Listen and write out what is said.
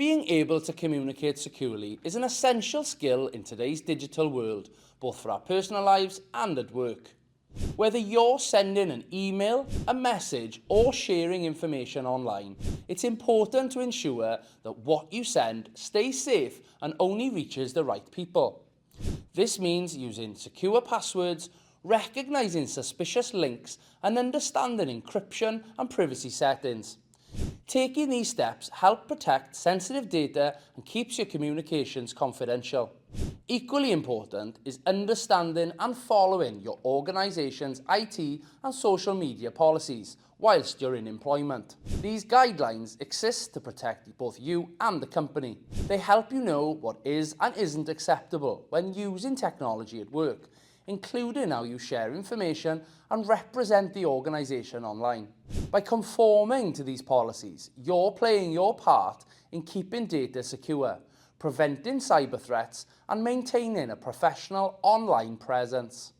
Being able to communicate securely is an essential skill in today's digital world, both for our personal lives and at work. Whether you're sending an email, a message, or sharing information online, it's important to ensure that what you send stays safe and only reaches the right people. This means using secure passwords, recognizing suspicious links, and understanding encryption and privacy settings. Taking these steps help protect sensitive data and keeps your communications confidential. Equally important is understanding and following your organisation's IT and social media policies whilst you're in employment. These guidelines exist to protect both you and the company. They help you know what is and isn't acceptable when using technology at work, including how you share information and represent the organisation online. By conforming to these policies, you're playing your part in keeping data secure, preventing cyber threats and maintaining a professional online presence.